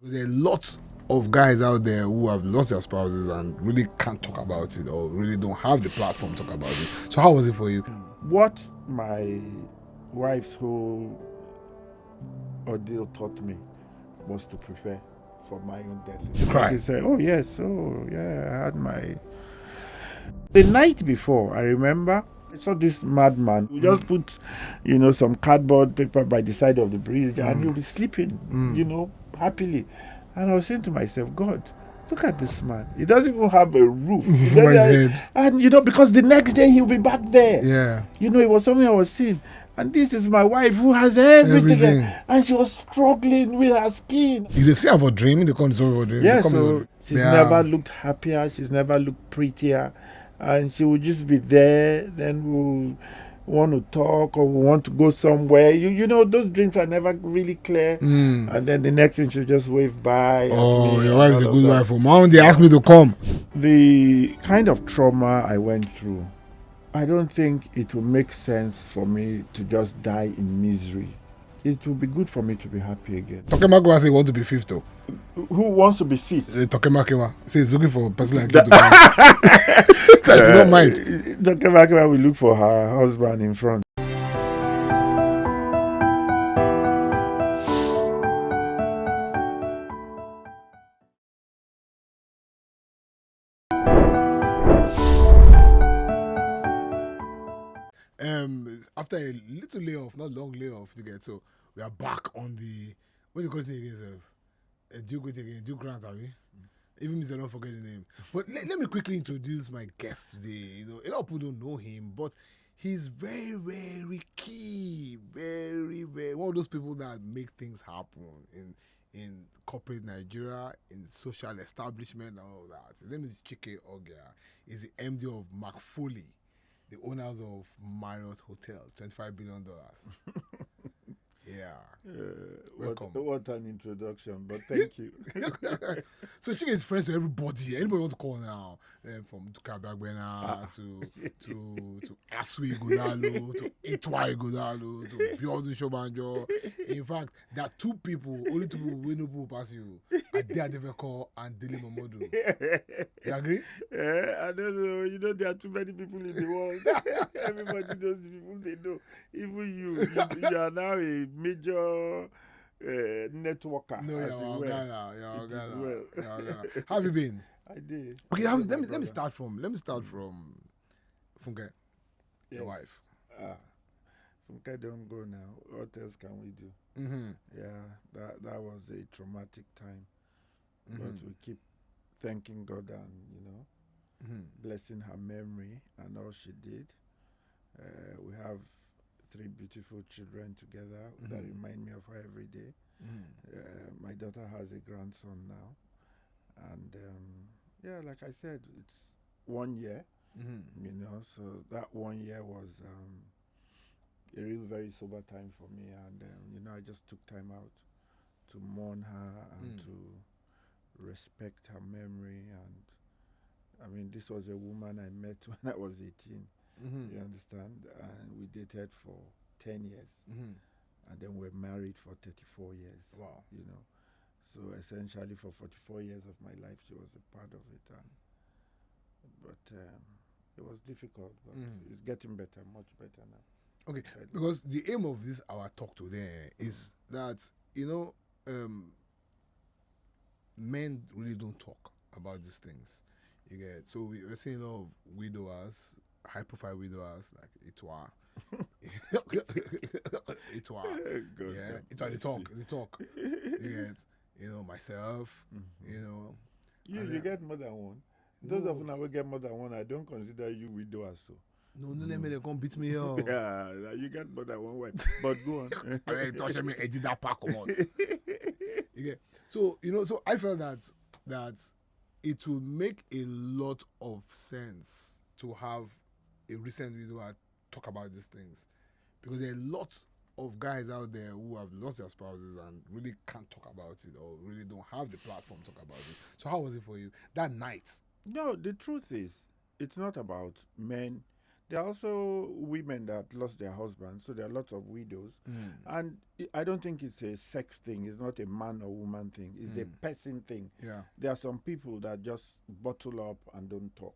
There are lots of guys out there who have lost their spouses and really can't talk about it or really don't have the platform to talk about it. So how was it for you? What my wife's whole ordeal taught me was to prepare for my own death. You cry? They say, "Oh yes, I had my." The night before, I remember I saw this madman. We just put, some cardboard paper by the side of the bridge, and he'll be sleeping, happily. And I was saying to myself, God, look at this man. He doesn't even have a roof. Over his head. And because the next day he'll be back there. Yeah. It was something I was seeing. And this is my wife who has everything. Everything. And she was struggling with her skin. You did see her for dreaming, they come for dreaming. Yeah, so she's never looked happier, she's never looked prettier. And she would just be there, then we'll want to talk or we want to go somewhere. Those dreams are never really clear. And then the next thing she'll just wave bye. Oh, your wife is a good wife. My own, they asked me to come. The kind of trauma I went through, I don't think it will make sense for me to just die in misery. It will be good for me to be happy again. Tokemakiwa says he wants to be fifth though. Who wants to be fit? Tokemakiwa says he's looking for a person like you to come. You don't mind. Tokemakiwa will look for her husband in front. After a little layoff, not long layoff to get, so we are back on the what do you call it again? Duke Rants, are we? Even Mr. Don't forget the name. But let me quickly introduce my guest today. A lot of people don't know him, but he's very, very key. Very, very one of those people that make things happen in corporate Nigeria, in social establishment and all that. His name is Chike Ogeah. He's the MD of McFoley, the owners of Marriott Hotel, $25 billion. Yeah. Welcome. What an introduction, but thank you. So Chike is friends with everybody. Anybody want to call now? From Kabagbena to Aswi Godalo, to Itwai Godalo, to Biodun Shobanjo. In fact, there are only two people who know pass you. Ade Adeveko and Dele Momodu. You agree? I don't know. There are too many people in the world. Everybody knows the people they know. Even you are now a major networker. No, well. Ghana. How have you been? I did. Okay, let me start from Funke, your wife. Funke don't go now. What else can we do? Mm-hmm. Yeah, that was a traumatic time. But we keep thanking God and blessing her memory and all she did. We have 3 beautiful children together that remind me of her every day. My daughter has a grandson now. And like I said, it's 1 year, so that 1 year was a real very sober time for me. And, I just took time out to mourn her and to respect her memory. And I mean, this was a woman I met when I was 18. You understand? And we dated for 10 years. And then we're married for 34 years. Wow. So essentially for 44 years of my life, she was a part of it. But it was difficult, but it's getting better, much better now. Okay, because the aim of this our talk today is that, men really don't talk about these things. You get, so we're seeing a lot of widowers, high profile widowers like Itwa. Itwa. Yeah, Itwa, they talk. You get, myself, You get more than one. Those of them who get more than one, I don't consider you widowers. So. No, let me, they come beat me up. Yeah, you get more than one wife. But go on. I touch me, I did that pack or what? So, so I felt that it will make a lot of sense to have a recent widower talk about these things. Because there are lots of guys out there who have lost their spouses and really can't talk about it or really don't have the platform to talk about it. So how was it for you that night? No, the truth is, it's not about men There are also women that lost their husbands, so there are lots of widows. And I don't think it's a sex thing. It's not a man or woman thing. It's a person thing. Yeah. There are some people that just bottle up and don't talk.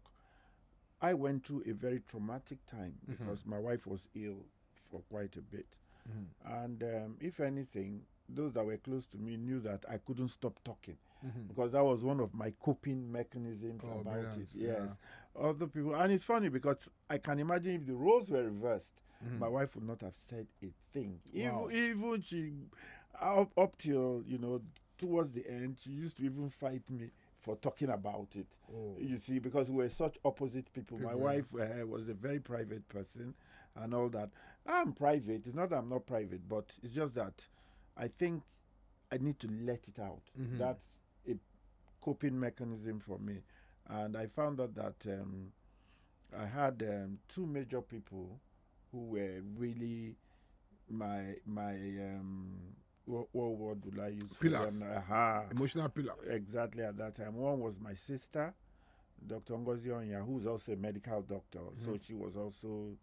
I went through a very traumatic time because my wife was ill for quite a bit. And if anything, those that were close to me knew that I couldn't stop talking because that was one of my coping mechanisms about brilliant. it. Yes. Other people, and it's funny because I can imagine if the roles were reversed, my wife would not have said a thing. Wow. Even she, up till, towards the end, she used to even fight me for talking about it. You see, because we were such opposite people. My wife was a very private person and all that. I'm private. It's not that I'm not private, but it's just that I think I need to let it out. That's a coping mechanism for me. And I found out that I had two major people who were really my what would I use? Pillars. For them? Emotional pillars. Exactly at that time. One was my sister, Dr. Chike Ogeah, who's also a medical doctor. So she was also,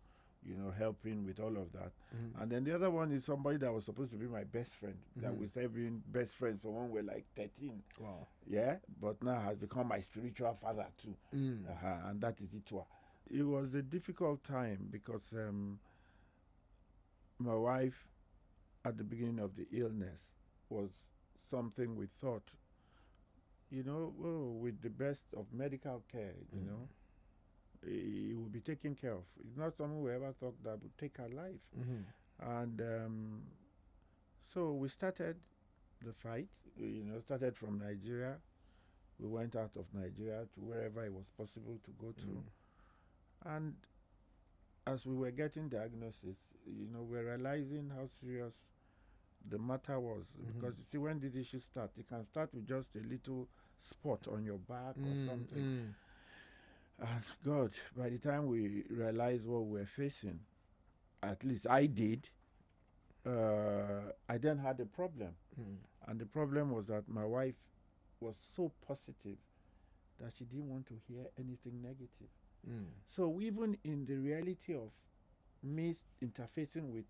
helping with all of that. And then the other one is somebody that was supposed to be my best friend. That we started being best friends from when we were like 13. Wow. Yeah, but now has become my spiritual father too. And that is Itwa. It was a difficult time because my wife, at the beginning of the illness, was something we thought, with the best of medical care, it will be taken care of. It's not something we ever thought that would take her life. And so we started the fight, started from Nigeria. We went out of Nigeria to wherever it was possible to go to. And as we were getting diagnosis, we were realizing how serious the matter was. Because you see, when these issues start, it can start with just a little spot on your back or something. And God, by the time we realized what we were facing, at least I did, I then had a problem. And the problem was that my wife was so positive that she didn't want to hear anything negative. So even in the reality of me interfacing with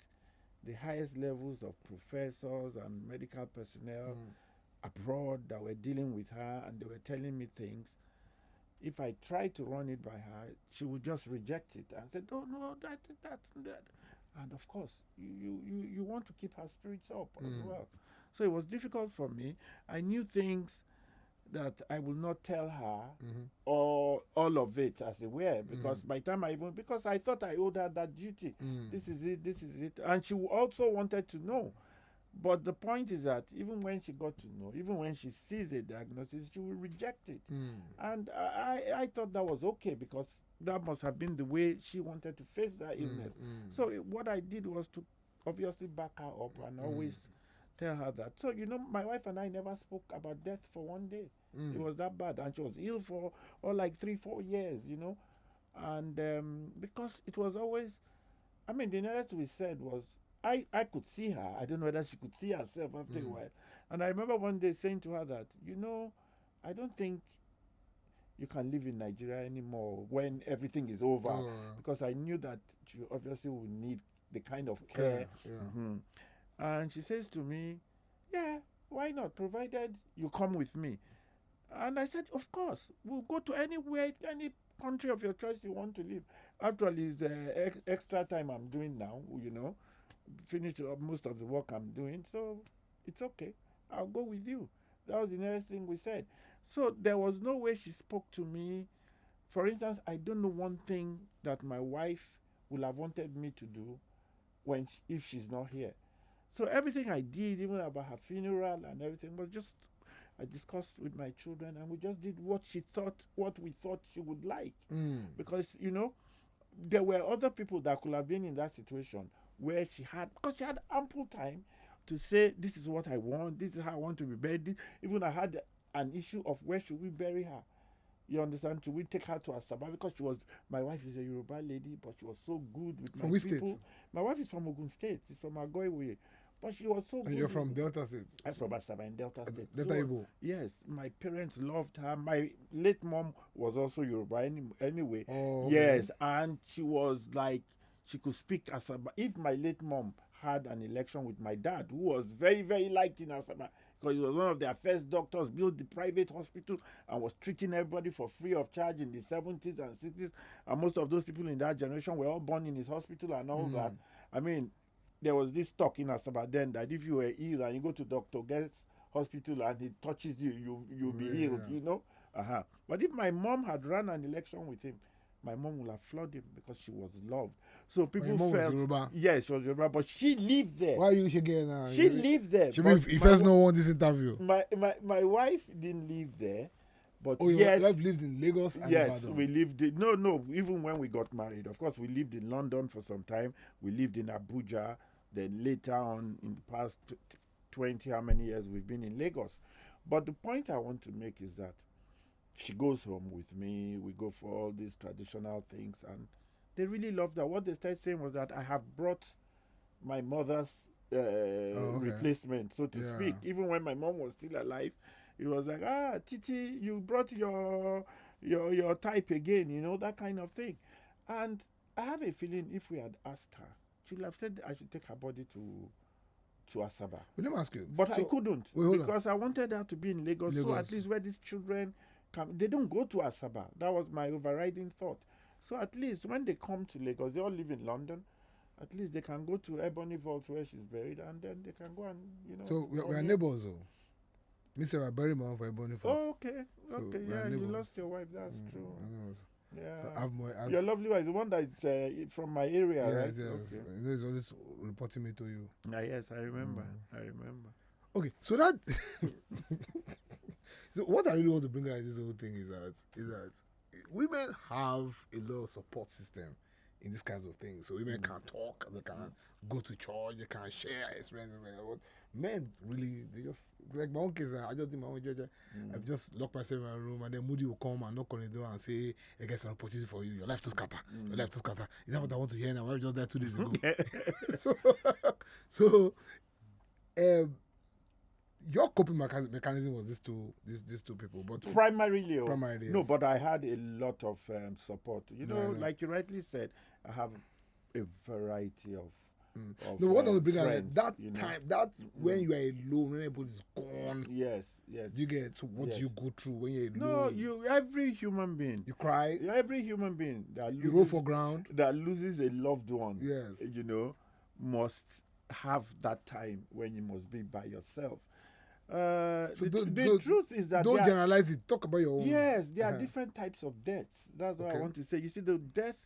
the highest levels of professors and medical personnel abroad that were dealing with her and they were telling me things, if I tried to run it by her, she would just reject it and say, "Oh no, that's that." And of course, you want to keep her spirits up as well. So it was difficult for me. I knew things that I will not tell her or all of it as it were, because by the time because I thought I owed her that duty. This is it. And she also wanted to know. But the point is that even when she got to know, even when she sees a diagnosis, she will reject it. And I thought that was okay because that must have been the way she wanted to face that illness. So what I did was to obviously back her up and always tell her that. So, my wife and I never spoke about death for one day. It was that bad. And she was ill for like 3-4 years, And because it was always, the nearest we said was, I could see her. I don't know whether she could see herself after a while. And I remember one day saying to her that, I don't think you can live in Nigeria anymore when everything is over. Because I knew that she obviously would need the kind of care. And she says to me, "Yeah, why not, provided you come with me." And I said, "Of course, we'll go to anywhere, any country of your choice you want to live." Actually, it's extra time I'm doing now, finished most of the work I'm doing, so it's okay. I'll go with you. That was the nearest thing we said. So there was no way she spoke to me. For instance, I don't know one thing that my wife would have wanted me to do if she's not here. So everything I did, even about her funeral and everything, was just I discussed with my children, and we just did what we thought she would like. Because there were other people that could have been in that situation where because she had ample time to say, "This is what I want. This is how I want to be buried." Even I had an issue of where should we bury her. You understand? Should we take her to Asaba? Because my wife is a Yoruba lady, but she was so good with my from which people. state? My wife is from Ogun State. She's from Agoiwe. But she was so good. And you're from Delta State? I'm from Asaba in Delta State. Delta Igbo? Yes, my parents loved her. My late mom was also Yoruba anyway. Oh, okay. Yes, and she was like, she could speak Asaba. If my late mom had an election with my dad, who was very, very liked in Asaba, because he was one of their first doctors, built the private hospital and was treating everybody for free of charge in the 70s and 60s. And most of those people in that generation were all born in his hospital and all that. I mean, there was this talk in Asaba then that if you were ill and you go to Dr. Guest's hospital and he touches you, you'll be healed, you know. But if my mom had run an election with him, my mom would have floored him because she was loved. So people felt, yes, she was Yoruba, but she lived there. Why are you shaking now? She lived there. You first know on this interview. My wife didn't live there, but yes, you have lived in Lagos and yes, Ibadan. we lived in, no, even when we got married. Of course, we lived in London for some time. We lived in Abuja. Then later on, in the past 20 how many years, we've been in Lagos. But the point I want to make is that she goes home with me. We go for all these traditional things, and they really loved that. What they started saying was that I have brought my mother's replacement, so to speak. Even when my mom was still alive, it was like, Titi, you brought your type again, you know, that kind of thing. And I have a feeling if we had asked her, she would have said I should take her body to Asaba. Well, let me ask you. But I couldn't because I wanted her to be in Lagos, so at least where these children come, they don't go to Asaba. That was my overriding thought. So at least when they come to Lagos, they all live in London. At least they can go to Ebony Vault where she's buried, and then they can go and, you know. So we are neighbors, though. Me say I buried my mom for Ebony Vault. Oh, okay. So okay, yeah, you lost your wife. That's true. Yeah. So your lovely wife, the one that's from my area, right? Yes. Okay. You know, he's always reporting me to you. Yes, I remember. I remember. Okay, so that. So what I really want to bring out in this whole thing is that women have a lot of support system in these kinds of things. So women can talk, they can go to church, they can share experiences. Men really, they just, like my own case, I just did my own church. I just lock myself in my room, and then Moody will come and knock on the door and say, I guess an opportunity for you. Your life to scatter. Your life to scatter. Is that what I want to hear now? I was just there 2 days ago. so your coping mechanism was these two people, but primarily, yes. No, but I had a lot of support. You know, like you rightly said, I have a variety of. No, what I was bringing that you time, that when you are alone, when everybody's gone. Yes. Do you get to what do you go through when you're alone? No, every human being. You cry. Every human being that loses, you roll for ground. That loses a loved one. Yes. You know, must have that time when you must be by yourself. The truth is that don't generalize it. Talk about your own. Yes, there are different types of deaths. That's what I want to say. You see, the death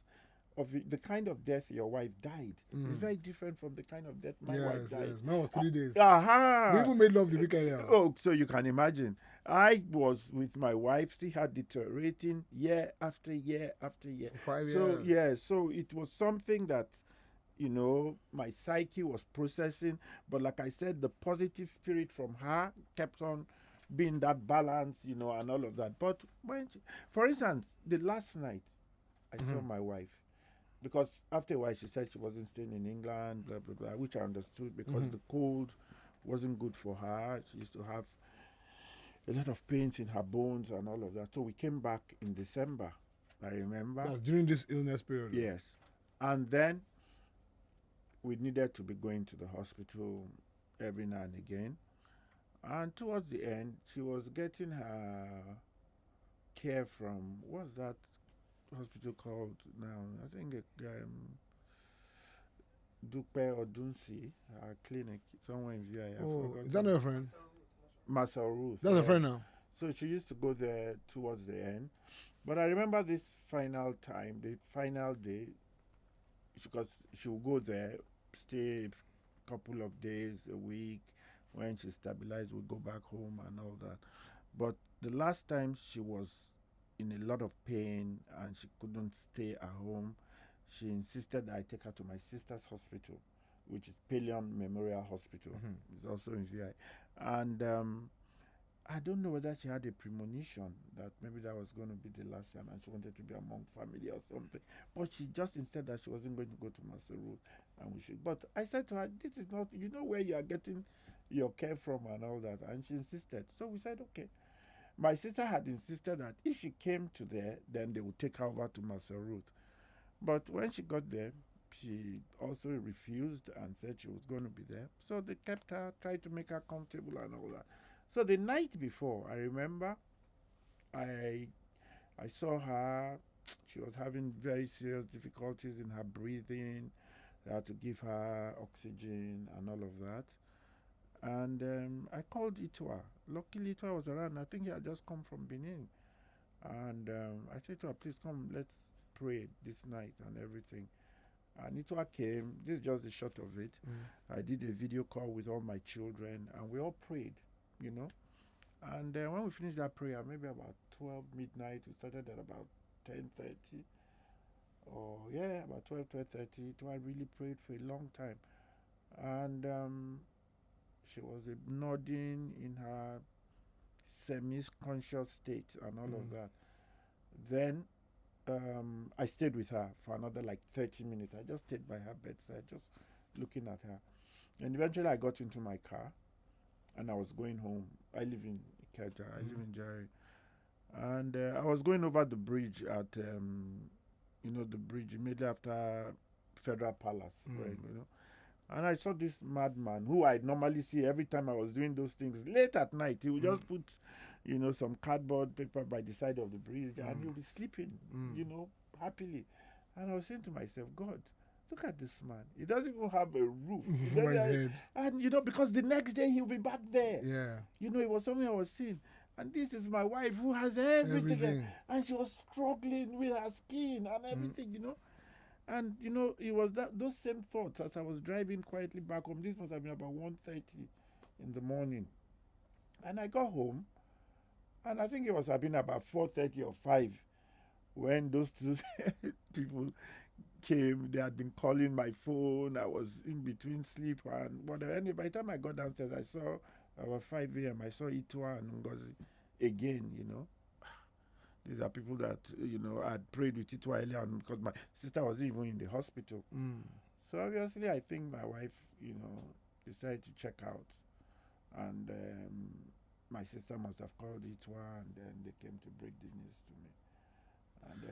of the kind of death your wife died is very different from the kind of death my wife died. Yes, mine was 3 days. We even made love the weekend. Yeah. Oh, so you can imagine. I was with my wife, see her deteriorating year after year after year. 5 years. So yeah, so it was something that, you know, my psyche was processing. But like I said, the positive spirit from her kept on being that balance, you know, and all of that. But for instance, the last night I saw my wife, because after a while she said she wasn't staying in England, blah, blah, blah, which I understood because the cold wasn't good for her. She used to have a lot of pains in her bones and all of that. So we came back in December, I remember. During this illness period. Yes. And then we needed to be going to the hospital every now and again. And towards the end, she was getting her care from, what's that hospital called now? I think Duke or Dunsi, clinic, somewhere in VI. Oh, is that not your friend? Marcel Ruth. That's a friend now. So she used to go there towards the end. But I remember this final time, the final day, because she would go there, stay a couple of days, a week. When she stabilized, we'd go back home and all that. But the last time she was in a lot of pain and she couldn't stay at home, she insisted that I take her to my sister's hospital, which is Pelion Memorial Hospital. It's also in VI. And I don't know whether she had a premonition that maybe that was going to be the last time and she wanted to be among family or something. But she just insisted that she wasn't going to go to Maseru and we should. But I said to her, this is not, you know where you are getting your care from and all that. And she insisted. So we said, okay. My sister had insisted that if she came to there, then they would take her over to Maseru. But when she got there, she also refused and said she was going to be there. So they kept her, tried to make her comfortable and all that. So the night before, I remember I saw her. She was having very serious difficulties in her breathing. They had to give her oxygen and all of that. And I called Itwa. Luckily, Itwa was around. I think he had just come from Benin. And I said to her, please come, let's pray this night and everything. And Itwa came. This is just the short of it. I did a video call with all my children and we all prayed, you know. And when we finished that prayer, maybe about 12 midnight, we started at about 10:30. Or yeah, about 12:30. Itwa really prayed for a long time. And she was nodding in her semi-conscious state and all of that. Then I stayed with her for another like 30 minutes. I just stayed by her bedside, just looking at her. And eventually I got into my car and I was going home. I live in Ikeja, I live in Jari. And I was going over the bridge at, the bridge immediately after Federal Palace, right, you know. And I saw this madman who I normally see every time I was doing those things. Late at night, he would just put, some cardboard paper by the side of the bridge and he'll be sleeping, happily. And I was saying to myself, God, look at this man. He doesn't even have a roof. And, because the next day he'll be back there. Yeah. It was something I was seeing. And this is my wife who has everything. And she was struggling with her skin and everything, And, it was those same thoughts as I was driving quietly back home. This must have been about 1:30 in the morning. And I got home, and I think it must have been about 4:30 or 5 when those two people came. They had been calling my phone. I was in between sleep and whatever. Anyway, by the time I got downstairs, I saw about 5 a.m. I saw Itwa and Ngozi again, These are people that, I'd prayed with Itwa earlier on because my sister was even in the hospital. So obviously, I think my wife, decided to check out. And my sister must have called Itwa and then they came to break the news to me.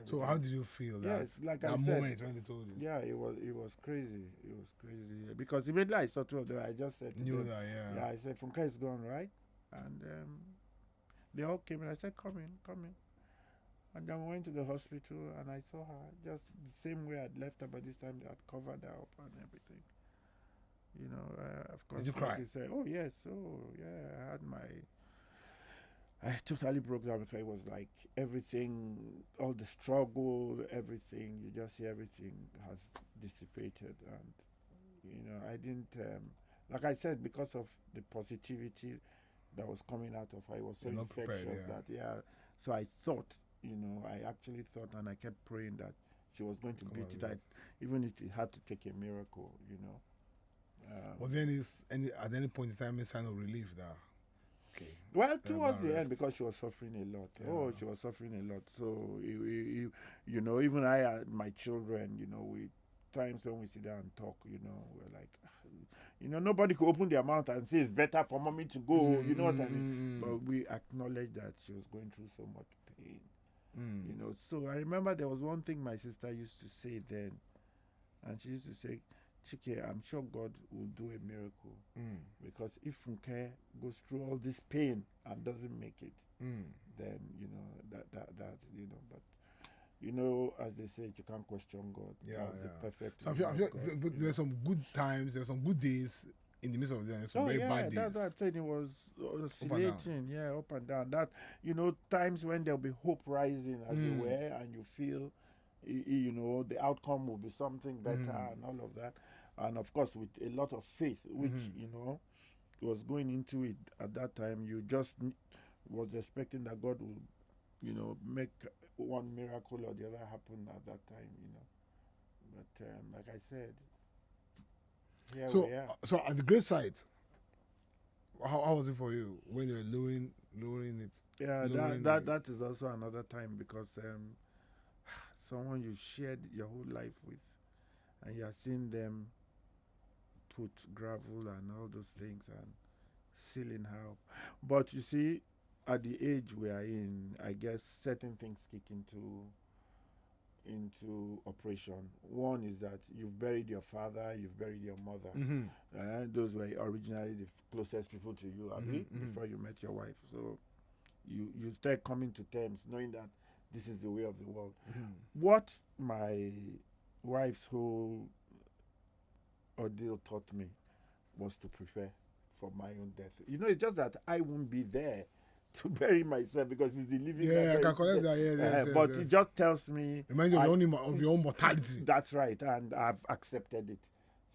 So how did you feel that moment when they told you? Yeah, it was crazy. It was crazy. Because immediately I saw two of them, I just said to them, yeah. I said, Funke is gone, right? And they all came and I said, come in. And then we went to the hospital and I saw her just the same way I'd left her, but this time they had covered her up and everything. Of course. Did you cry? Said, oh, yes. Oh, yeah. I totally broke down because it was like everything, all the struggle, everything, you just see everything has dissipated. And, I didn't, like I said, because of the positivity that was coming out of her, it was so infectious So I thought, I actually thought and I kept praying that she was going to beat it, even if it had to take a miracle, Was there at any point in time any sign of relief there? Okay. Well, towards the end, because she was suffering a lot. Yeah. Oh, she was suffering a lot. So, even I and my children, we times when we sit down and talk, we're like, nobody could open their mouth and say it's better for mommy to go, you know what I mean? But we acknowledge that she was going through so much pain. So I remember there was one thing my sister used to say then, and she used to say, Chike, I'm sure God will do a miracle because if Funke goes through all this pain and doesn't make it, then but as they say, you can't question God. The perfect. So I'm sure there's some good times, there's some good days in the midst of them. Some very bad days. That's what I'm saying. It was oscillating, up and down. That times when there'll be hope rising as it were, and you feel, the outcome will be something better and all of that. And of course, with a lot of faith, which was going into it at that time, you just was expecting that God would, make one miracle or the other happen at that time, But like I said, we are. So at the gravesite, how was it for you when they were lowering it? Yeah, Lowering that is also another time because someone you shared your whole life with, and you are seeing them put gravel and all those things and ceiling how. But you see, at the age we are in, I guess certain things kick into operation. One is that you've buried your father, you've buried your mother. Those were originally the closest people to you, Abi, before you met your wife. So you start coming to terms, knowing that this is the way of the world. What my wife's whole ordeal taught me was to prepare for my own death. You know, it's just that I won't be there to bury myself because it's the living. Yeah, I can connect that. Yes, but yes. it just tells me. Reminds you of your own mortality. That's right, and I've accepted it.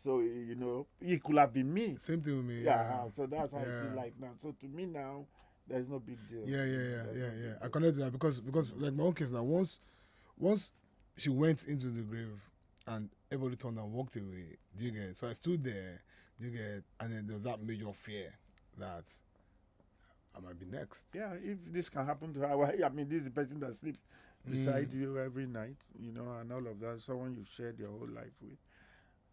So you know, it could have been me. Same thing with me. Yeah. So that's how I see life now. So to me now, there's no big deal. Yeah. I connect to that because like my own case now, once she went into the grave and everybody turned and walked away. Do you get it? So I stood there. Do you get it? And then there's that major fear that I might be next. Yeah, if this can happen to her, I mean, this is the person that sleeps beside you every night, you know, and all of that. Someone you've shared your whole life with.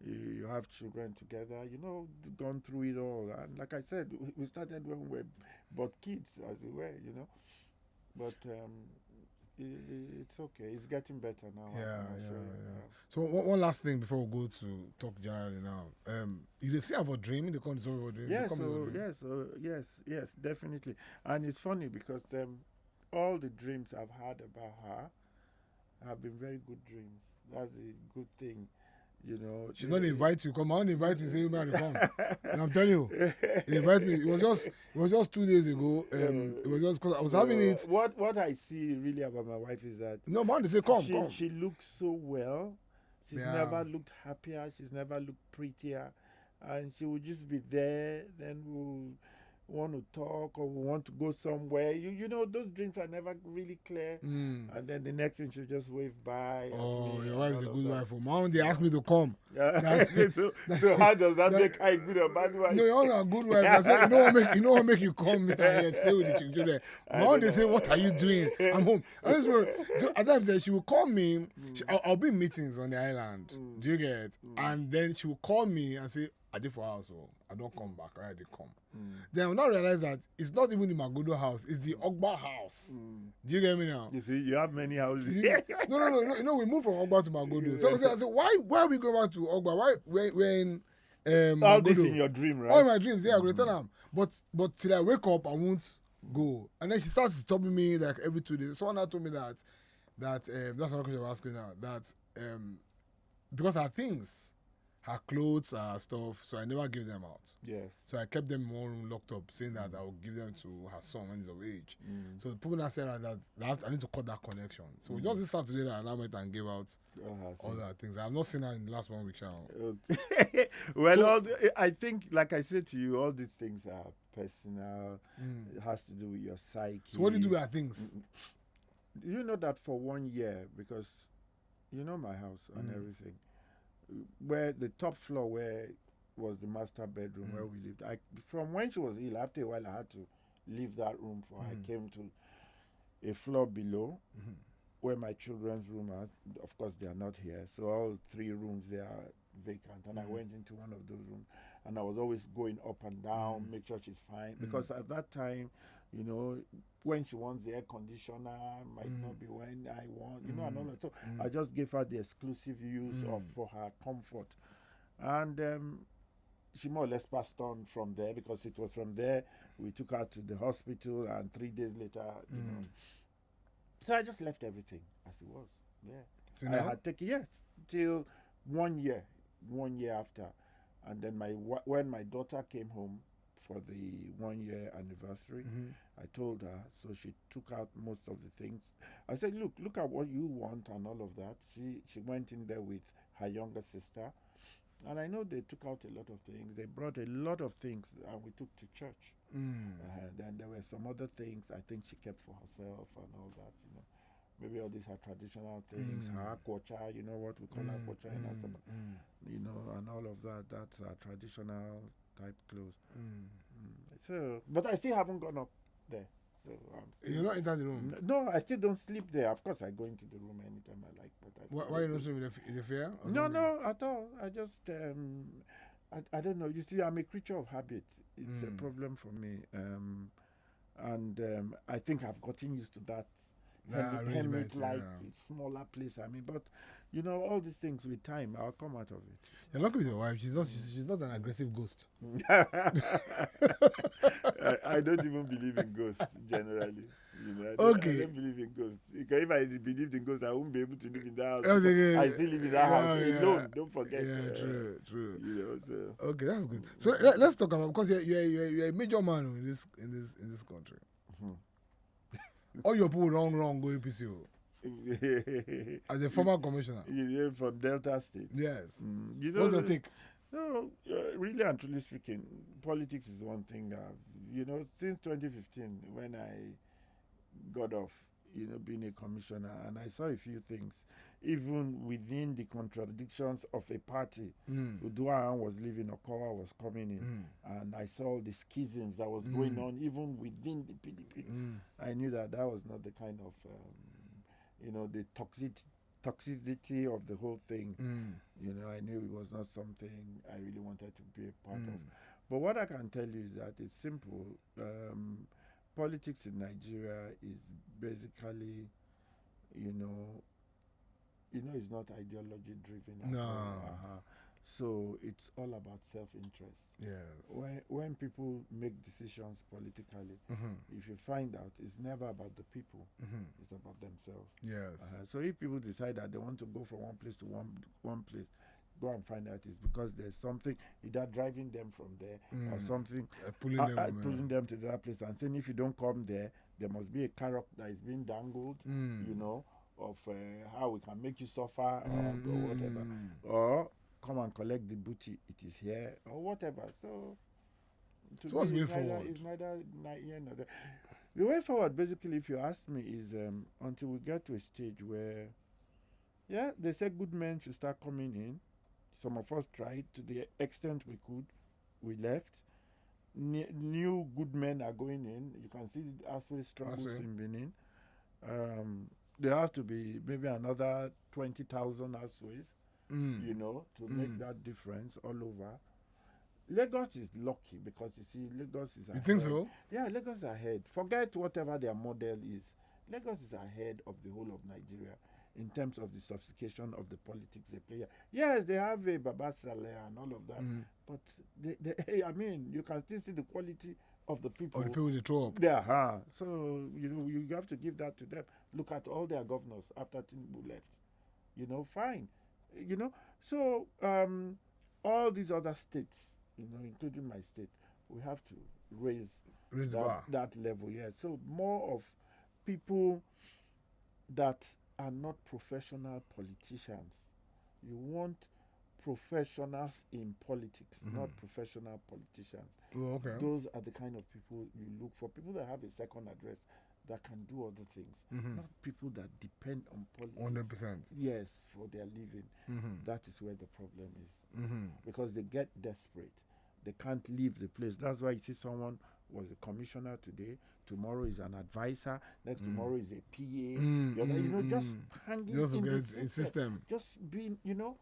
You have children together, you know, gone through it all. And like I said, we started when we were but kids, as we were, you know. But it's okay. It's getting better now. Yeah. So one last thing before we go to talk generally now. You did see about dreaming? They come to dream. Yes, definitely. And it's funny because all the dreams I've had about her have been very good dreams. That's a good thing. You know, she's not invite you. Come on, invite me. Say you might come. And I'm telling you, he invite me. It was just 2 days ago. It was just because I was having it. What I see really about my wife is that no man, they say come. She looks so well. She's never looked happier. She's never looked prettier, and she will just be there. Then we'll want to talk or we want to go somewhere. You know, those dreams are never really clear. And then the next thing she'll just wave by. Oh, your wife's a good wife. Mom, they asked me to come. So how does that make her a good or bad wife? No, you're not a good wife. I said, you know what make you come meet her here, stay with the children. Mom, they say, what are you doing? I'm home. So at times she will call me. I'll be in meetings on the island. Do you get it? And then she will call me and say, I did for house, so I don't come back. I did come. Then I will now realize that it's not even the Magodo house, it's the Ogeah house. Do you get me now? You see, you have many houses. No. You know, we moved from Ogeah to Magodo. So I said, why are we going back to Ogeah? Why we're in all Magodo? this in your dream, right? All my dreams, yeah, I will tell them. But till I wake up, I won't go. And then she starts stopping me like every 2 days. Someone now told me that that's another question I'm asking now. That because her things, her clothes, her stuff, so I never give them out. Yes. So I kept them in one room locked up, saying that I will give them to her son when he's of age. So people now said that I need to cut that connection. So we just this Saturday that I went and gave out all that things. I have not seen her in the last 1 week now. Okay. Well, I think, like I said to you, all these things are personal. It has to do with your psyche. So what do you do with her things? You know that for 1 year, because you know my house and everything, where the top floor where was the master bedroom where we lived. From when she was ill, after a while I had to leave that room for I came to a floor below where my children's room are. Of course they are not here, so all 3 rooms they are vacant, and I went into one of those rooms and I was always going up and down, make sure she's fine, because at that time, you know, when she wants the air conditioner might not be when I want, you know, and all that. So I just gave her the exclusive use for her comfort. And she more or less passed on from there, because it was from there we took her to the hospital, and 3 days later, you know. So I just left everything as it was. Yeah. I had taken, till 1 year after. And then when my daughter came home for the 1 year anniversary, I told her, so she took out most of the things. I said, look at what you want and all of that. She went in there with her younger sister, and I know they took out a lot of things. They brought a lot of things, and we took to church. Then there were some other things I think she kept for herself and all that, you know. Maybe all these are traditional things, her aquacha, you know what we call aquacha in Asaba, you know, and all of that. That's our traditional type clothes. So, but I still haven't gone up there. So You're not inside the room. No, I still don't sleep there. Of course, I go into the room anytime I like. But Why you not sleeping in the fair? No, at all. I just I don't know. You see, I'm a creature of habit. It's a problem for me. And I think I've gotten used to that hermit-like smaller place. I mean, but you know, all these things with time, I'll come out of it. You're lucky with your wife. She's not an aggressive ghost. I don't even believe in ghosts generally. You know, I don't believe in ghosts. Because if I believed in ghosts, I wouldn't be able to live in that house. I still live in that house alone. Don't forget. Yeah, true. You know, so. Okay, that's good. So let's talk about, because you're a major man in this country. All your people wrong go APC. As a former commissioner. You're from Delta State. Yes. You know, what's your take? No, really and truly speaking, politics is one thing. You know, since 2015, when I got off, you know, being a commissioner, and I saw a few things, even within the contradictions of a party. Uduahan was leaving, Okowa was coming in, and I saw the schisms that was going on even within the PDP. I knew that was not the kind of, you know, the toxicity of the whole thing. You know, I knew it was not something I really wanted to be a part of. But what I can tell you is that it's simple. Politics in Nigeria is basically, you know, it's not ideology driven. No. So it's all about self-interest. Yes. When people make decisions politically, if you find out, it's never about the people. It's about themselves. Yes. So if people decide that they want to go from one place to one place, go and find out it's because there's something either driving them from there or something pulling them to that place, and saying if you don't come there must be a carrot that is being dangled, you know, of how we can make you suffer or whatever, or come and collect the booty, it is here, or whatever. So what's the way forward? It's neither here nor there. The way forward, basically, if you ask me, is until we get to a stage where, they say good men should start coming in. Some of us tried to the extent we could. We left. New good men are going in. You can see the Asway struggles in Benin. There has to be maybe another 20,000 Asways, you know, to make that difference all over. Lagos is lucky because, you see, Lagos is ahead. You think so? Yeah, Lagos is ahead. Forget whatever their model is. Lagos is ahead of the whole of Nigeria in terms of the sophistication of the politics they play. Yes, they have a Baba Saleh and all of that, but I mean, you can still see the quality of the people. Or the people they throw up. Yeah, so, you know, you have to give that to them. Look at all their governors after Tinubu left. You know, fine. You know, so all these other states, you know, including my state, we have to raise that level. Yeah, so more of people that are not professional politicians. You want professionals in politics, not professional politicians. Oh, okay. Those are the kind of people you look for. People that have a second address that can do other things, not people that depend on politics. 100%. Yes, for their living. That is where the problem is. Because they get desperate. They can't leave the place. That's why you see someone was a commissioner today, tomorrow is an advisor, next tomorrow is a PA. You know, just hanging in the system. Just being, you know.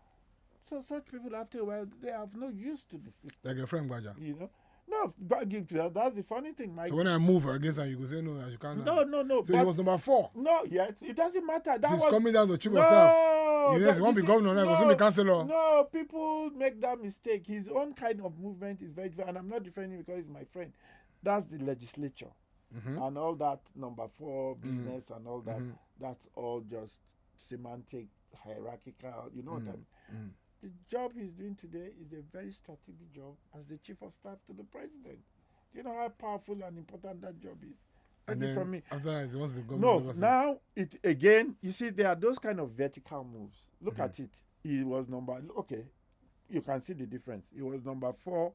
So such people, after a while, they have no use to the system. Like a friend, Baja. You know. No, that's the funny thing, Mike. So when I move against her, you go say, no, you can't. No. So he was number 4. No, it doesn't matter. He's coming down to chief of staff. He won't be governor now, he will be councillor. No, people make that mistake. His own kind of movement is very different, and I'm not defending him because he's my friend. That's the legislature. And all that number 4 business and all that, that's all just semantic, hierarchical, you know what I mean? The job he's doing today is a very strategic job as the chief of staff to the president. Do you know how powerful and important that job is? And then from me. After that, it must be governor. No, now it again. You see, there are those kind of vertical moves. Look at it. He was okay. You can see the difference. He was number 4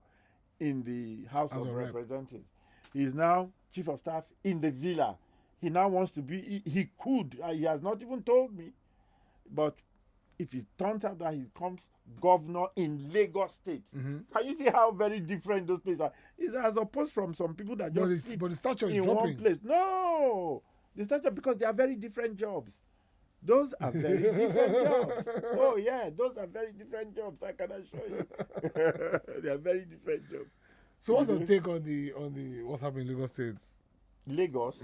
in the House of Representatives. He is now chief of staff in the villa. He now wants to be. He could. He has not even told me, but if it turns out that he becomes governor in Lagos State, can you see how very different those places are? It's as opposed from some people that just sit but the stature is in dropping. one place. No, the stature, because they are very different jobs. Those are very different jobs. Oh yeah, those are very different jobs. I can assure you, they are very different jobs. So what's your take on the what's happening in Lagos State? Lagos.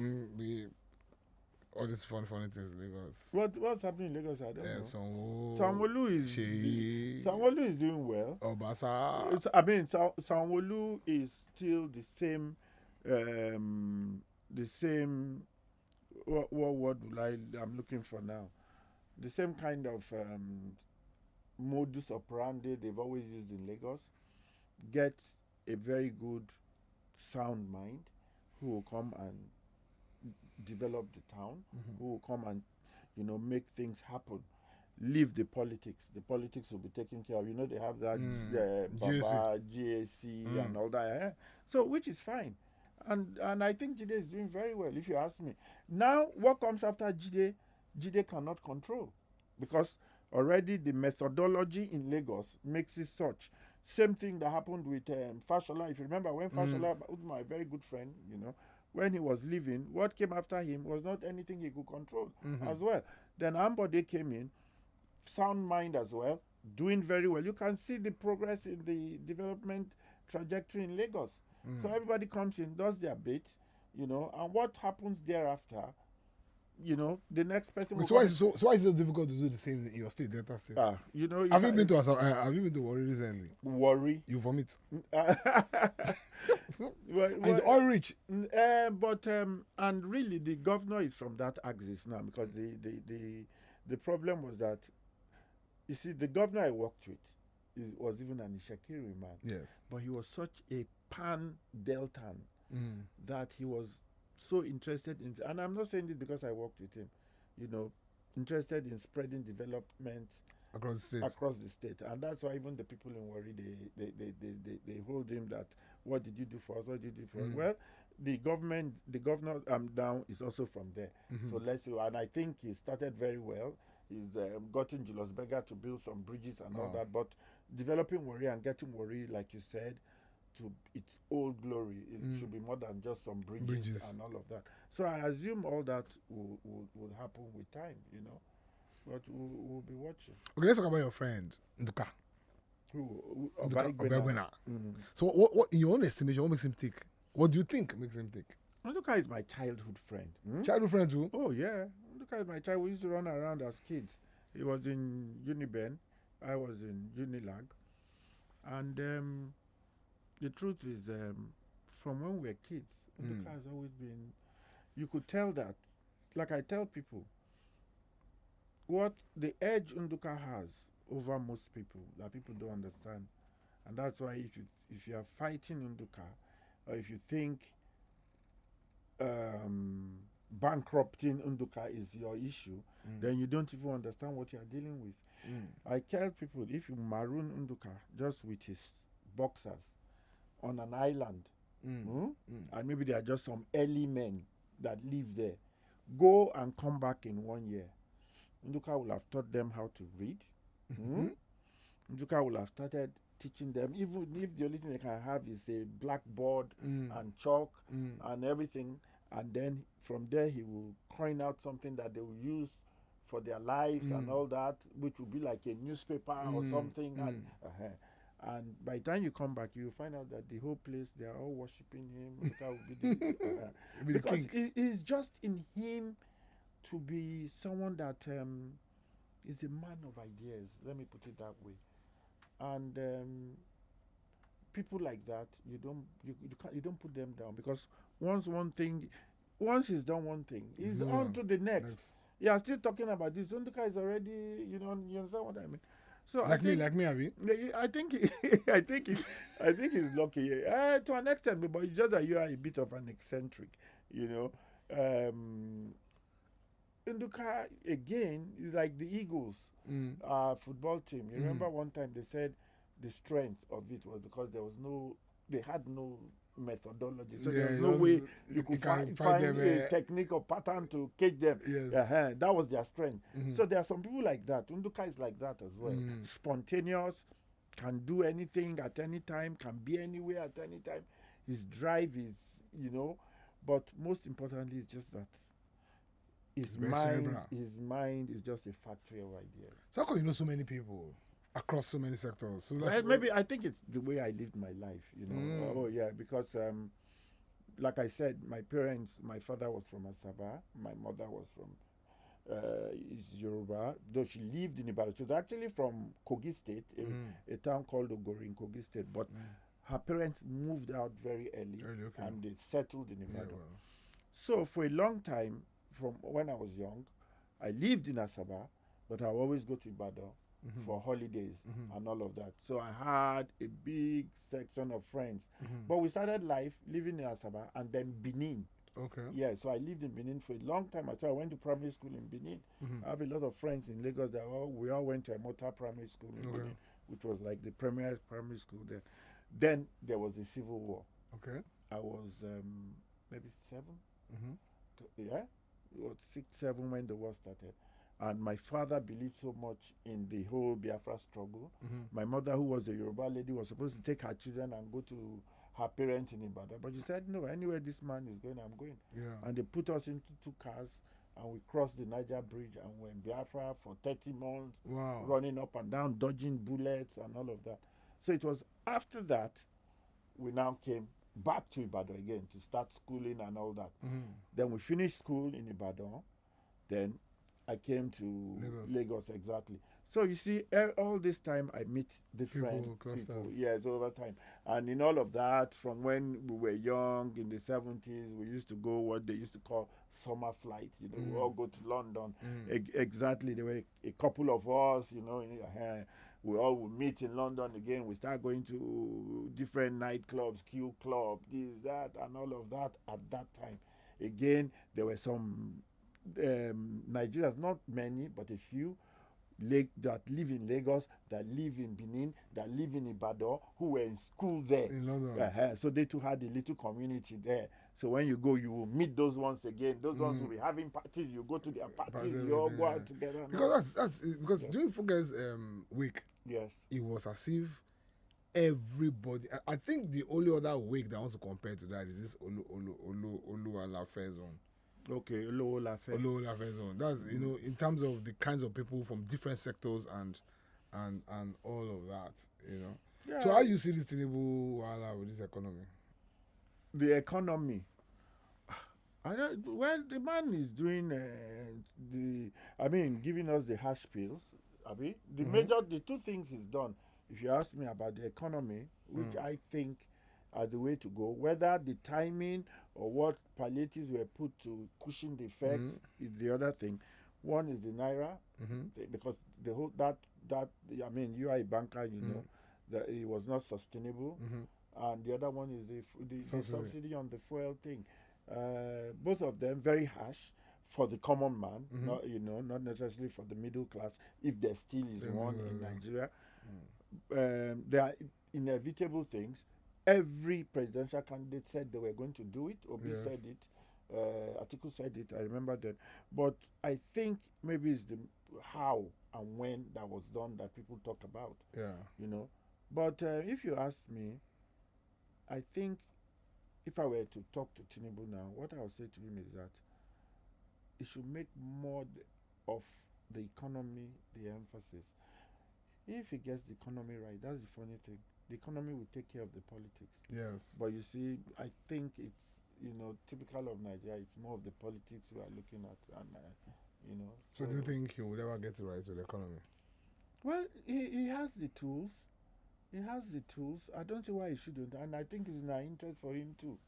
All these funny things in Lagos. What's happening in Lagos? I don't know. Sanwo-Olu is doing well. Obasa. Sanwo-Olu is still the same. What word I'm looking for now? The same kind of modus operandi they've always used in Lagos. Get a very good sound mind who will come and develop the town, who will come and make things happen. Leave the politics. The politics will be taken care of. They have that Baba, GAC and all that. So which is fine. And I think Jide is doing very well, if you ask me. Now, what comes after Jide cannot control. Because already the methodology in Lagos makes it such. Same thing that happened with Fashola. If you remember, when Fashola, my very good friend, when he was leaving, what came after him was not anything he could control as well. Then Ambode came in, sound mind as well, doing very well. You can see the progress in the development trajectory in Lagos. So everybody comes in, does their bit, and what happens thereafter, the next person. So why is it so difficult to do the same in your state, Delta State? Have you been to Warri recently? Warri? You vomit. Well, it's oil rich. And really the governor is from that axis now, because the problem was that, you see, the governor I worked with was even an Ishakiri man. Yes. But he was such a pan-Deltan that he was so interested in, and I'm not saying this because I worked with him, interested in spreading development across the state. And that's why even the people in Warri, they hold him that, what did you do for us? What did you do for us? Well, the governor down is also from there. So let's see. And I think he started very well. He's gotten Julius Berger to build some bridges and all that. But developing Warri and getting Warri, like you said, to its old glory, it should be more than just some bridges and all of that. So I assume all that will happen with time, but we'll be watching. Okay, let's talk about your friend Nduka. Who? Obegbena. So what in your own estimation, what makes him tick? What do you think makes him tick? Nduka is my childhood friend. Childhood friend too? Oh yeah, Nduka is my child. We used to run around as kids. He was in Uniben, I was in Unilag, and the truth is, from when we were kids, Nduka has always been. You could tell that, like I tell people, what the edge Nduka has over most people that people don't understand, and that's why if you are fighting Nduka, or if you think bankrupting Nduka is your issue, then you don't even understand what you are dealing with. I tell people, if you maroon Nduka just with his boxers on an island, and maybe there are just some early men that live there, go and come back in 1 year. Nduka will have taught them how to read. Nduka will have started teaching them, even if the only thing they can have is a blackboard and chalk and everything, and then from there he will coin out something that they will use for their lives and all that, which will be like a newspaper or something. And by the time you come back, you will find out that the whole place, they are all worshipping him. Will be because it is just in him to be someone that is a man of ideas. Let me put it that way. And people like that, you don't put them down, because once he's done one thing, he's on to the next. Yeah, still talking about this. Nduka is already, you understand what I mean. So like me, Abi. I think he's lucky to an extent, but it's just that you are a bit of an eccentric, Nduka again is like the Eagles football team. You remember one time they said the strength of it was because they had no methodology. So there's no way you could find them, a technique or pattern to catch them. Yes. That was their strength. So there are some people like that. Unduka is like that as well. Spontaneous, can do anything at any time, can be anywhere at any time. His drive is, but most importantly, it's just that his mind is just a factory of ideas. So how come you know so many people across so many sectors? So maybe I think it's the way I lived my life, Oh yeah, because like I said, my father was from Asaba, my mother was from is Yoruba, though she lived in Ibadan. She was actually from Kogi State, a town called Ogori in Kogi State, but her parents moved out very early, and they settled in Ibadan. Yeah, well. So for a long time, from when I was young, I lived in Asaba, but I always go to Ibadan for holidays and all of that. So I had a big section of friends. But we started life living in Asaba and then Benin. Okay. Yeah, so I lived in Benin for a long time. So I went to primary school in Benin. I have a lot of friends in Lagos that we all went to Emota Primary School in Benin, which was like the premier primary school there. Then there was a civil war. Okay. I was maybe 7. Yeah, it was 6, 7 when the war started. And my father believed so much in the whole Biafra struggle. My mother, who was a Yoruba lady, was supposed to take her children and go to her parents in Ibadan. But she said, no, anywhere this man is going, I'm going. Yeah. And they put us into 2 cars, and we crossed the Niger Bridge and went Biafra for 30 months, running up and down, dodging bullets and all of that. So it was after that, we now came back to Ibadan again to start schooling and all that. Then we finished school in Ibadan. Then I came to Lagos exactly. So you see, all this time I meet different people. Yes, over time. And in all of that, from when we were young in the 70s, we used to go what they used to call summer flights. We all go to London. Exactly, there were a couple of us. We all would meet in London again. We start going to different nightclubs, Q Club, this, that, and all of that at that time. Again, there were some Nigerians, not many, but a few, that live in Lagos, that live in Benin, that live in Ibadan, who were in school there. In London. So they too had a little community there. So when you go, you will meet those ones again. Those ones will be having parties. You go to their parties. You all go out together. Because because during Fugger's week, yes, it was as if everybody. I think the only other week that wants to compare to that is this Olu zone. Okay, Olu zone. That's in terms of the kinds of people from different sectors and all of that. Yeah. So how you see this Tinubu with this economy? The economy. The man is doing giving us the hash pills. The 2 things he's done. If you ask me about the economy, which I think are the way to go, whether the timing or what palliatives were put to cushion the effects is the other thing. One is the Naira, because the whole you are a banker, that it was not sustainable. And the other one is the subsidy on the fuel thing. Both of them very harsh for the common man, not necessarily for the middle class, if there still is one in Nigeria. There are inevitable things. Every presidential candidate said they were going to do it. Obi said it. Atiku said it. I remember that. But I think maybe it's the how and when that was done that people talk about. Yeah. But if you ask me, I think if I were to talk to Tinubu now, what I would say to him is that he should make more of the economy the emphasis. If he gets the economy right, that's the funny thing. The economy will take care of the politics. Yes. But you see, I think it's, typical of Nigeria. It's more of the politics we are looking at. And, So do you think he will ever get it right with the economy? Well, he has the tools. He has the tools. I don't see why he shouldn't. And I think it's in our interest for him too.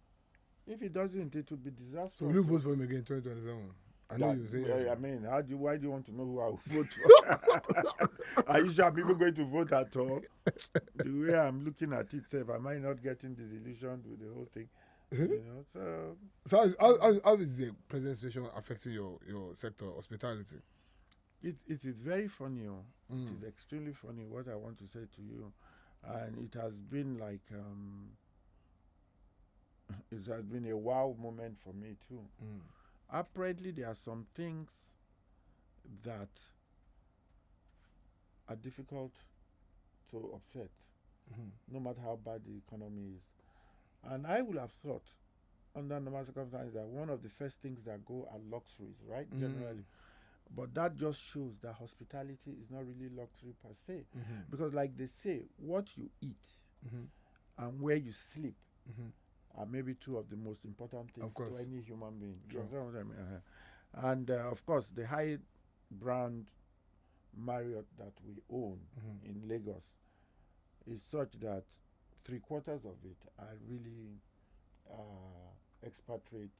If he doesn't, it will be disastrous. So will you vote for him again in 2027? I know you say yes. Why do you want to know who I will vote for? Are you sure people going to vote at all? The way I'm looking at it, am I not getting disillusioned with the whole thing? So how is the present situation affecting your sector, hospitality? It is very funny. It is extremely funny what I want to say to you. And it has been like it has been a wow moment for me too. Apparently, there are some things that are difficult to upset, no matter how bad the economy is. And I would have thought, under normal circumstances, that one of the first things that go are luxuries, right? Generally. But that just shows that hospitality is not really luxury per se. Because, like they say, what you eat and where you sleep are maybe two of the most important things to any human being. True. And of course, the high brand Marriott that we own in Lagos is such that 3/4 of it are really expatriate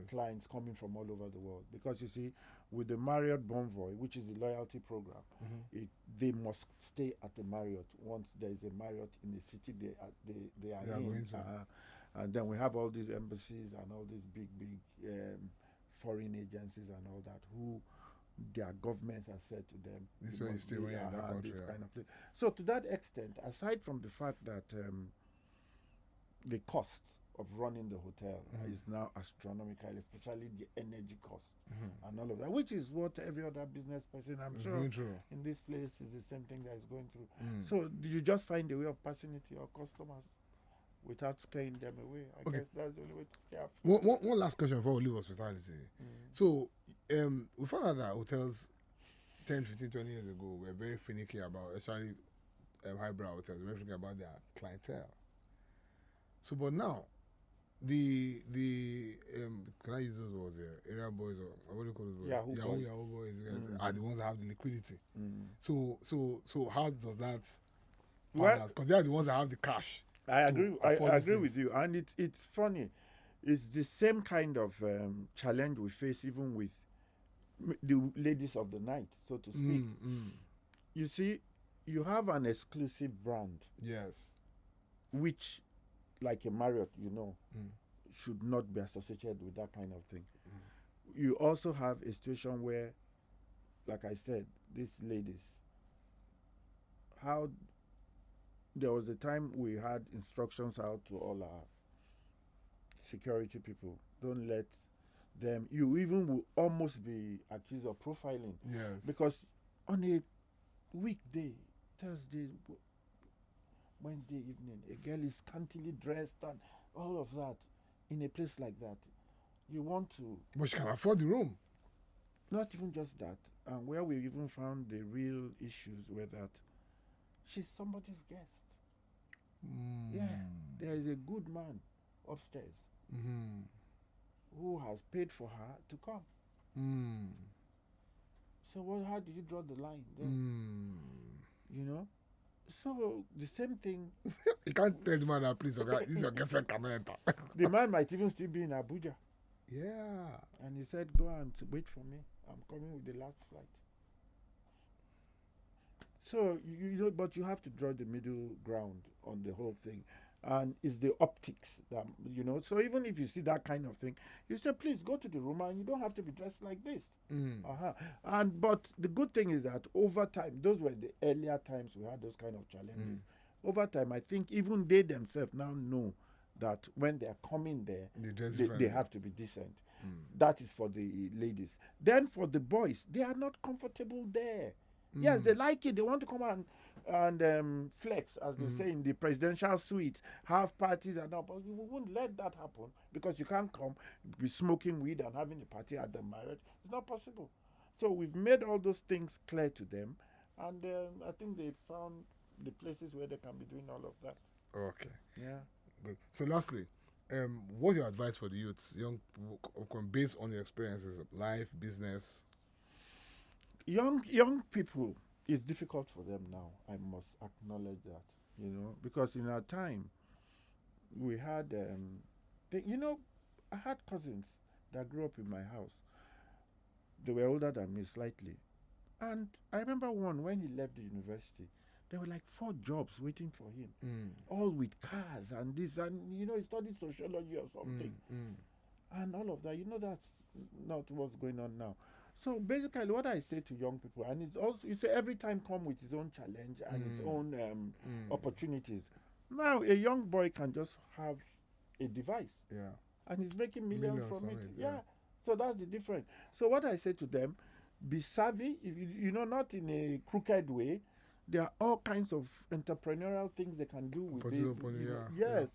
clients coming from all over the world. Because you see, with the Marriott Bonvoy, which is the loyalty program, they must stay at the Marriott once there is a Marriott in the city they are in. And then we have all these embassies and all these big foreign agencies and all that who their governments have said to them. This way is still in that country. Kind of place. So to that extent, aside from the fact that the cost of running the hotel is now astronomical, especially the energy cost and all of that, which is what every other business person, I'm sure, in this place is the same thing that is going through. So do you just find a way of passing it to your customers without scaring them away? I guess that's the only way to stay up. One last question before we leave hospitality. So we found out that hotels 10, 15, 20 years ago were very finicky about, especially highbrow hotels, very finicky about their clientele. So, but now, the can I use those words here? Area boys, or what do you call those boys? Yahoo boys are the ones that have the liquidity. So how does that? Because they are the ones that have the cash. I agree. I agree with you, and it's funny. It's the same kind of challenge we face even with the ladies of the night, so to speak. You see, you have an exclusive brand. Yes. Which, like a Marriott, should not be associated with that kind of thing. You also have a situation where, like I said, these ladies, there was a time we had instructions out to all our security people. Don't let them, you even will almost be accused of profiling. Yes. Because on a weekday, Thursday, Wednesday evening, a girl is scantily dressed and all of that in a place like that. You want to... But she can afford the room. Not even just that. And where we even found the real issues were that she's somebody's guest. Yeah. There is a good man upstairs who has paid for her to come. So how do you draw the line there? So the same thing. You can't tell the man that, please, okay, this is your girlfriend, Kamenta. The man might even still be in Abuja. Yeah. And he said, go and wait for me. I'm coming with the last flight. So, but you have to draw the middle ground on the whole thing. And it's the optics that, so even if you see that kind of thing, you say, please go to the room and you don't have to be dressed like this. But the good thing is that over time, those were the earlier times we had those kind of challenges. Over time, I think even they themselves now know that when they are coming there, they have to be decent. That is for the ladies. Then for the boys, they are not comfortable there. Yes, they like it. They want to come and flex, as they say in the presidential suite, have parties and all. But you won't let that happen because you can't come, be smoking weed and having a party at the marriage. It's not possible. So we've made all those things clear to them, and I think they found the places where they can be doing all of that. Okay. Yeah. Good. So lastly, what's your advice for the youths, young people, based on your experiences, life, business? Young people, it's difficult for them now. I must acknowledge that, because in our time, we had, I had cousins that grew up in my house. They were older than me slightly. And I remember one, when he left the university, there were like 4 jobs waiting for him, all with cars and this, and, he studied sociology or something. And all of that, that's not what's going on now. So basically what I say to young people, and it's also, every time come with its own challenge and its own opportunities. Now, a young boy can just have a device. Yeah. And he's making millions from it. yeah. Yeah. So that's the difference. So what I say to them, be savvy, if you know, not in a crooked way. There are all kinds of entrepreneurial things they can do with this. Yes,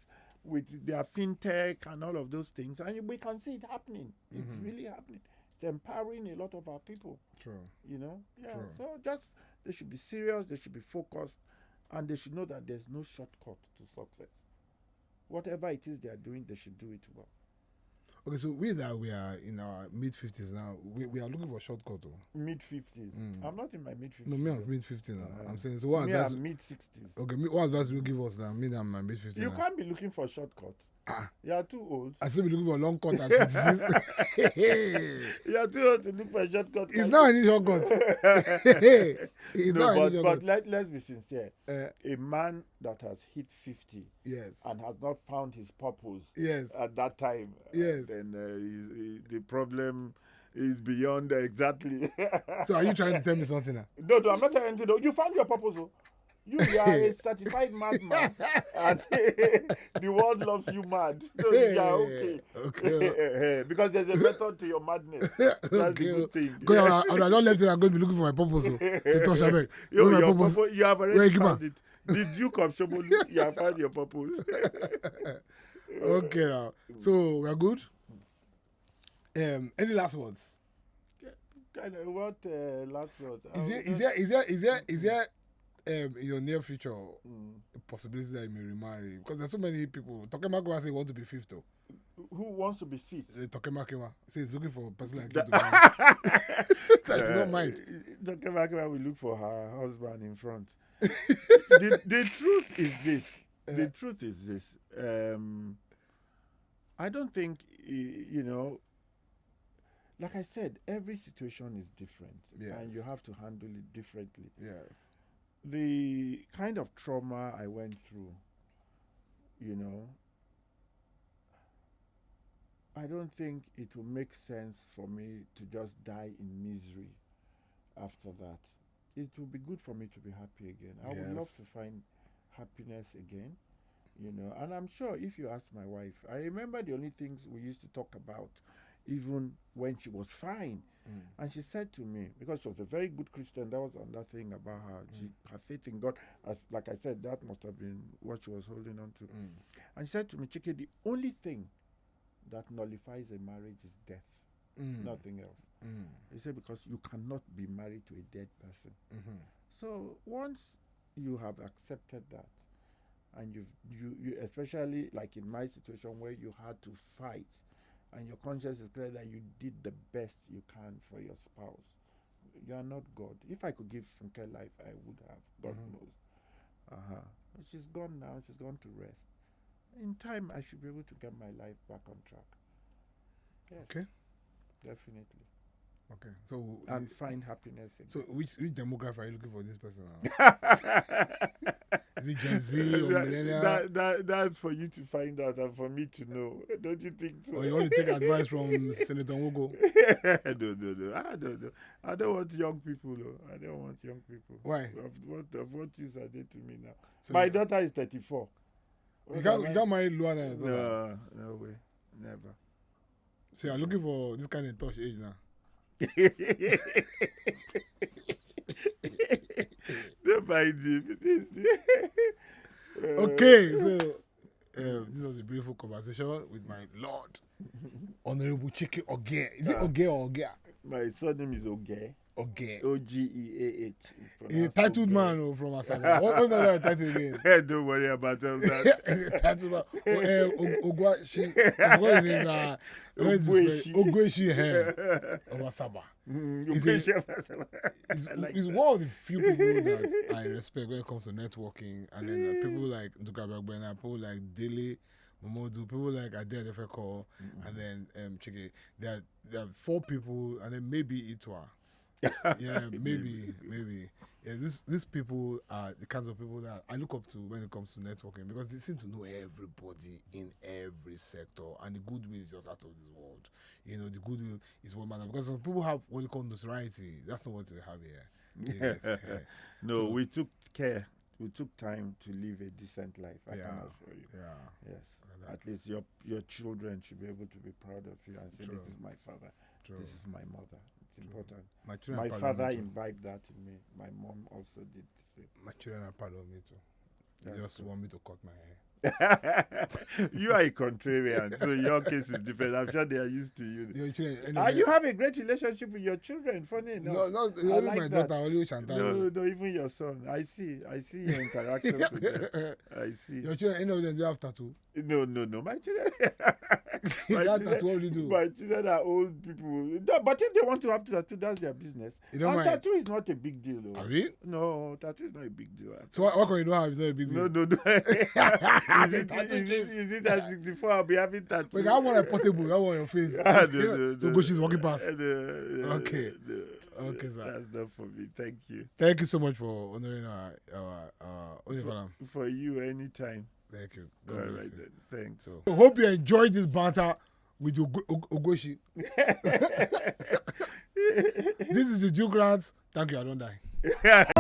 with their fintech and all of those things. And we can see it happening. It's really happening. It's empowering a lot of our people. True. You know? Yeah. True. So just, they should be serious, they should be focused, and they should know that there's no shortcut to success. Whatever it is they are doing, they should do it well. Okay, so we are in our mid-50s now. We are looking for a shortcut. Mid-50s. I'm not in my mid-50s. No, me, I'm mid-50s now. I'm saying, so what me, advice? I'm mid-60s. Okay, what advice will you give us now? Me, I'm my mid-50s. You now. can't be looking for a shortcut. You are too old. I still be looking for a long cut at 56. You are too old to look for a shortcut. It's not any shortcut. It's no, not any shortcut. But let's be sincere. A man that has hit 50 and has not found his purpose at that time, then the problem is beyond exactly. So are you trying to tell me something now? No, I'm not telling you. You found your purpose. You are a certified madman, and the world loves you mad. So you are okay. Okay. Because there's a method to your madness. That's the good thing. Because I don't left it. I'm going to be looking for my purpose. You have already found it. The Duke of Shomolu, you have found your purpose. Okay. So we are good. Any last words? What last words? Is there in your near future a possibility that you may remarry? Because there's so many people. Tokemakiwa say want to be fifth. Who wants to be fifth? Tokemakiwa says looking for a person like you to marry. That you don't mind. Tokemakiwa will look for her husband in front. The truth is this. The truth is this. I don't think, like I said, every situation is different. And you have to handle it differently. Yes. The kind of trauma I went through, I don't think it will make sense for me to just die in misery after that. It will be good for me to be happy again. I would love to find happiness again, and I'm sure if you ask my wife, I remember the only things we used to talk about even when she was fine. And she said to me, because she was a very good Christian, that was another thing about her. Her faith in God, like I said, that must have been what she was holding on to. And she said to me, Chike, the only thing that nullifies a marriage is death. Nothing else. He said, because you cannot be married to a dead person. So once you have accepted that, and you especially like in my situation where you had to fight, and your conscience is clear that you did the best you can for your spouse, you are not God. If I could give Funke life, I would have. God knows. She's gone now. She's gone to rest. In time, I should be able to get my life back on track. Yes, okay. Definitely. Okay. So and find happiness again. So which demographic are you looking for this person now? Is it Gen Z or millennial? That's for you to find out and for me to know. Don't you think so? Or you want to take advice from Senator Wogo? No. I don't want young people. I don't want young people. Why? Of what use are they to me now? So my daughter is 34. You can't marry lower than your daughter? No way. Never. So you're looking for this kind of touch age now? Don't mind him. Okay, so this was a beautiful conversation with my Lord, Honorable Chike Ogeah. Is it Ogeah or Ogeah? My surname is Ogeah. Ogeah. Ogeah. He's a titled man from Asaba. What's the title again? Don't worry about that. Titled man. Ogwashi. Ogwashi of Asaba. He's one of the few people that I respect when it comes to networking. And then people like Duke Rants, people like Dele Momodu, people like Ade Adefeko, and then Chike. There are 4 people, and then maybe Itwa. Yeah, maybe. Yeah, these people are the kinds of people that I look up to when it comes to networking, because they seem to know everybody in every sector, and the goodwill is just out of this world. The goodwill is what matters, because some people have what they call notoriety. That's not what we have here. No, we took care we took time to live a decent life. I can assure you. Yeah. Yes. At least your children should be able to be proud of you and say, True. "This is my father. True. This is my mother." It's important. My children My are proud father of me too. imbibed that in me. My mom also did the same. My children are proud of me too. They That's just good. want me to cut my hair. You are a contrarian, so your case is different. I'm sure they are used to you. Your children, You have a great relationship with your children. Funny enough. no, I only like my that. daughter, only Chantal. No, even your son. I see your interactions with them. I see. Your children, any of them do have tattoo? No. My children. That tattoo, what do you do? My children are old people. No, but if they want to have tattoo, that's their business. You don't And mind? tattoo is not a big deal, though. Have you? No, tattoo is not a big deal. So what can you do have? It's not a big deal. No. Is it at 64? I'll be having tattoo. But I want a portable. I want your face. So go, she's walking past. Okay. Okay, sir. That's not for me. Thank you. Thank you so much for honoring our what do you call them? For you, anytime. Thank you. All God bless right, you. then. Thanks. So, I hope you enjoyed this banter with your Ogoshi. This is the Duke Rants. Thank you. I don't die.